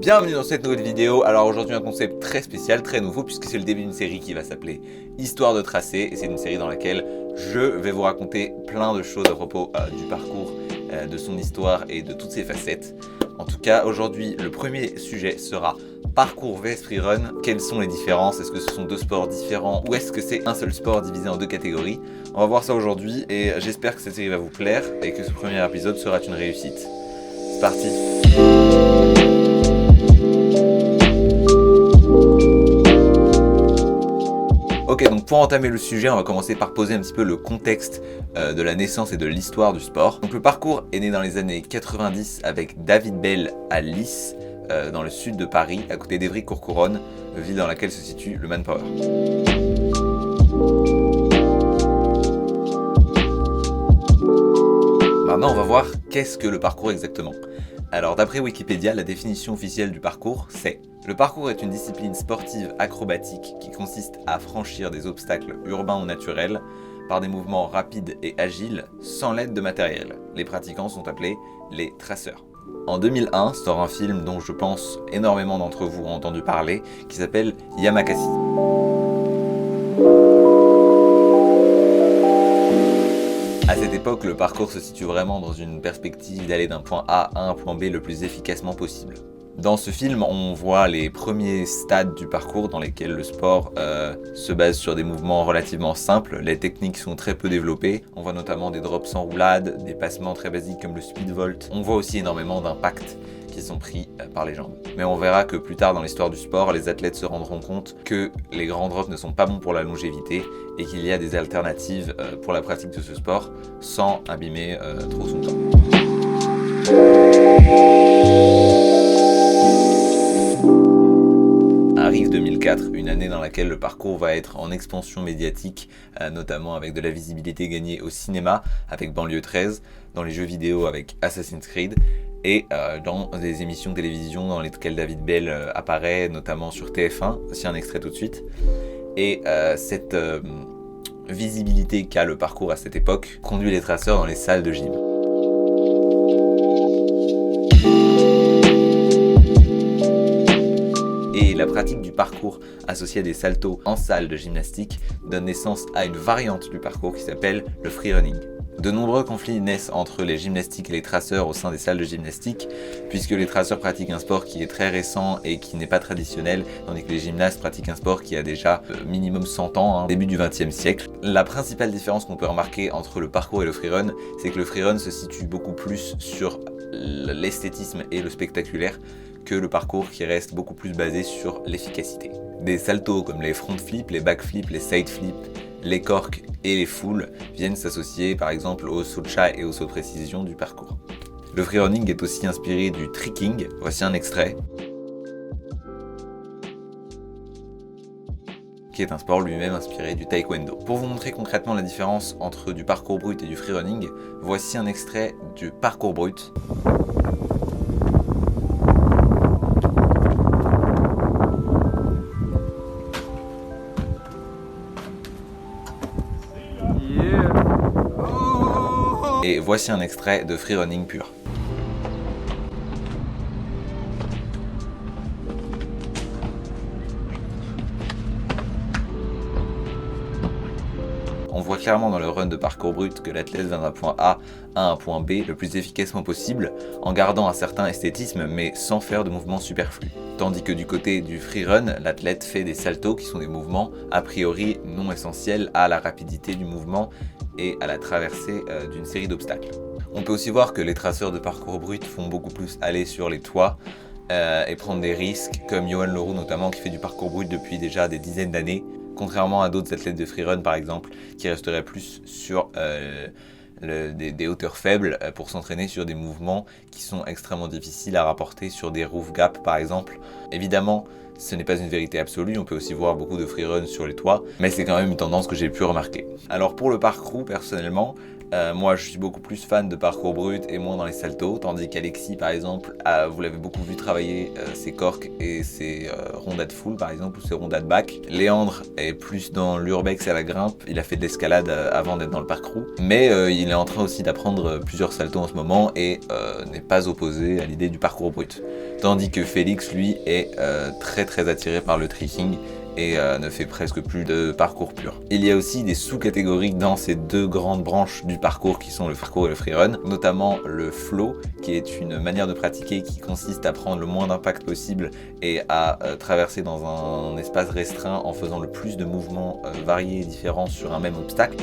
Bienvenue dans cette nouvelle vidéo. Alors aujourd'hui un concept très spécial, très nouveau, puisque c'est le début d'une série qui va s'appeler Histoire de tracé. Et c'est une série dans laquelle je vais vous raconter plein de choses à propos du parcours, de son histoire et de toutes ses facettes. En tout cas aujourd'hui le premier sujet sera parcours vs freerun. Quelles sont les différences? Est-ce que ce sont deux sports différents ou est-ce que c'est un seul sport divisé en deux catégories? On va voir ça aujourd'hui et j'espère que cette série va vous plaire et que ce premier épisode sera une réussite. C'est parti. Ok, donc pour entamer le sujet, on va commencer par poser un petit peu le contexte de la naissance et de l'histoire du sport. Donc le parcours est né dans les années 90 avec David Bell à Lys, dans le sud de Paris, à côté d'Évry-Courcouronnes, ville dans laquelle se situe le Manpower. Maintenant, on va voir qu'est-ce que le parcours exactement. Alors d'après Wikipédia, la définition officielle du parcours, c'est: le parcours est une discipline sportive acrobatique qui consiste à franchir des obstacles urbains ou naturels par des mouvements rapides et agiles sans l'aide de matériel. Les pratiquants sont appelés les traceurs. En 2001 sort un film dont je pense énormément d'entre vous ont entendu parler, qui s'appelle Yamakasi. À cette époque, le parcours se situe vraiment dans une perspective d'aller d'un point A à un point B le plus efficacement possible. Dans ce film, on voit les premiers stades du parcours dans lesquels le sport se base sur des mouvements relativement simples. Les techniques sont très peu développées. On voit notamment des drops sans roulade, des passements très basiques comme le speed vault. On voit aussi énormément d'impacts qui sont pris par les jambes. Mais on verra que plus tard dans l'histoire du sport, les athlètes se rendront compte que les grands drops ne sont pas bons pour la longévité et qu'il y a des alternatives pour la pratique de ce sport sans abîmer trop son temps. Arrive 2004, une année dans laquelle le parcours va être en expansion médiatique, notamment avec de la visibilité gagnée au cinéma avec Banlieue 13, dans les jeux vidéo avec Assassin's Creed et dans des émissions de télévision dans lesquelles David Bell apparaît, notamment sur TF1, voici un extrait tout de suite. Et cette visibilité qu'a le parcours à cette époque conduit les traceurs dans les salles de gym. Et la pratique du parcours associée à des saltos en salle de gymnastique donne naissance à une variante du parcours qui s'appelle le freerunning. De nombreux conflits naissent entre les gymnastiques et les traceurs au sein des salles de gymnastique, puisque les traceurs pratiquent un sport qui est très récent et qui n'est pas traditionnel, tandis que les gymnastes pratiquent un sport qui a déjà minimum 100 ans, début du XXe siècle. La principale différence qu'on peut remarquer entre le parcours et le freerun, c'est que le freerun se situe beaucoup plus sur l'esthétisme et le spectaculaire, que le parcours qui reste beaucoup plus basé sur l'efficacité. Des saltos comme les front flips, les back flips, les side flips, les corks et les foules viennent s'associer par exemple au saut de chat et au saut de précision du parcours. Le freerunning est aussi inspiré du tricking, voici un extrait, qui est un sport lui-même inspiré du taekwondo. Pour vous montrer concrètement la différence entre du parcours brut et du freerunning, voici un extrait du parcours brut. Et voici un extrait de freerunning pur. On voit clairement dans le run de parcours brut que l'athlète vient d'un point A à un point B le plus efficacement possible, en gardant un certain esthétisme mais sans faire de mouvements superflus. Tandis que du côté du freerun, l'athlète fait des saltos qui sont des mouvements a priori non essentiels à la rapidité du mouvement et à la traversée d'une série d'obstacles. On peut aussi voir que les traceurs de parcours brut font beaucoup plus aller sur les toits et prendre des risques, comme Johan Leroux notamment qui fait du parcours brut depuis déjà des dizaines d'années, contrairement à d'autres athlètes de freerun par exemple, qui resteraient plus sur des hauteurs faibles pour s'entraîner sur des mouvements qui sont extrêmement difficiles à rapporter sur des roof gaps par exemple. Évidemment, ce n'est pas une vérité absolue, on peut aussi voir beaucoup de freerun sur les toits, mais c'est quand même une tendance que j'ai pu remarquer. Alors pour le parcours, personnellement, Moi, je suis beaucoup plus fan de parcours brut et moins dans les saltos, tandis qu'Alexis, par exemple, vous l'avez beaucoup vu travailler ses corks et ses rondades full, par exemple, ou ses rondades back. Léandre est plus dans l'urbex et à la grimpe. Il a fait de l'escalade avant d'être dans le parcours, mais il est en train aussi d'apprendre plusieurs saltos en ce moment et n'est pas opposé à l'idée du parcours brut. Tandis que Félix, lui, est très attiré par le trekking et ne fait presque plus de parcours pur. Il y a aussi des sous-catégories dans ces deux grandes branches du parcours qui sont le parcours et le freerun, notamment le flow, qui est une manière de pratiquer qui consiste à prendre le moins d'impact possible et à traverser dans un espace restreint en faisant le plus de mouvements variés et différents sur un même obstacle.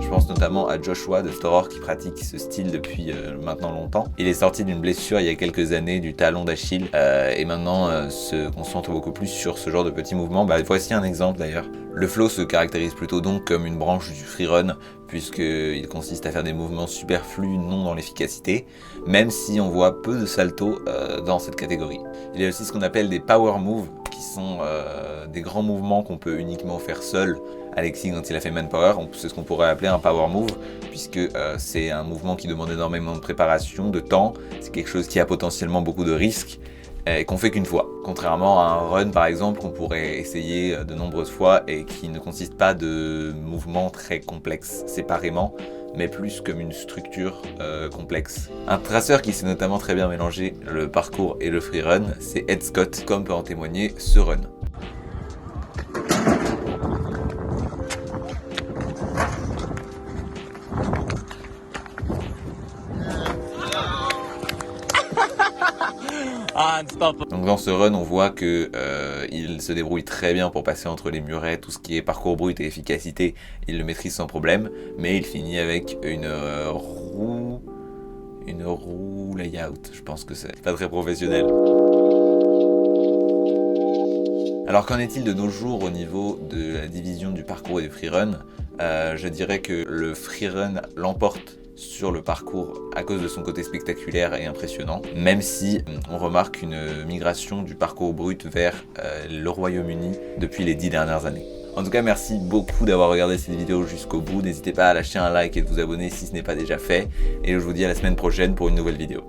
Je pense notamment à Joshua de Storor qui pratique ce style depuis maintenant longtemps. Il est sorti d'une blessure il y a quelques années du talon d'Achille et maintenant se concentre beaucoup plus sur ce genre de petits mouvements. Voici un exemple d'ailleurs. Le flow se caractérise plutôt donc comme une branche du freerun puisqu'il consiste à faire des mouvements superflus non dans l'efficacité, même si on voit peu de saltos dans cette catégorie. Il y a aussi ce qu'on appelle des power moves qui sont des grands mouvements qu'on peut uniquement faire seul. Alexis, quand il a fait Manpower, c'est ce qu'on pourrait appeler un power move, puisque c'est un mouvement qui demande énormément de préparation, de temps, c'est quelque chose qui a potentiellement beaucoup de risques, et qu'on fait qu'une fois. Contrairement à un run par exemple, qu'on pourrait essayer de nombreuses fois, et qui ne consiste pas de mouvements très complexes séparément, mais plus comme une structure complexe. Un traceur qui sait notamment très bien mélanger le parcours et le freerun, c'est Ed Scott, comme peut en témoigner ce run. Donc dans ce run, on voit que il se débrouille très bien pour passer entre les murets, tout ce qui est parcours brut et efficacité, il le maîtrise sans problème, mais il finit avec une roue layout. Je pense que c'est pas très professionnel. Alors qu'en est-il de nos jours au niveau de la division du parcours et du freerun? Je dirais que le freerun l'emporte sur le parcours à cause de son côté spectaculaire et impressionnant, même si on remarque une migration du parcours brut vers le Royaume-Uni depuis les 10 dernières années. En tout cas, merci beaucoup d'avoir regardé cette vidéo jusqu'au bout. N'hésitez pas à lâcher un like et de vous abonner si ce n'est pas déjà fait. Et je vous dis à la semaine prochaine pour une nouvelle vidéo.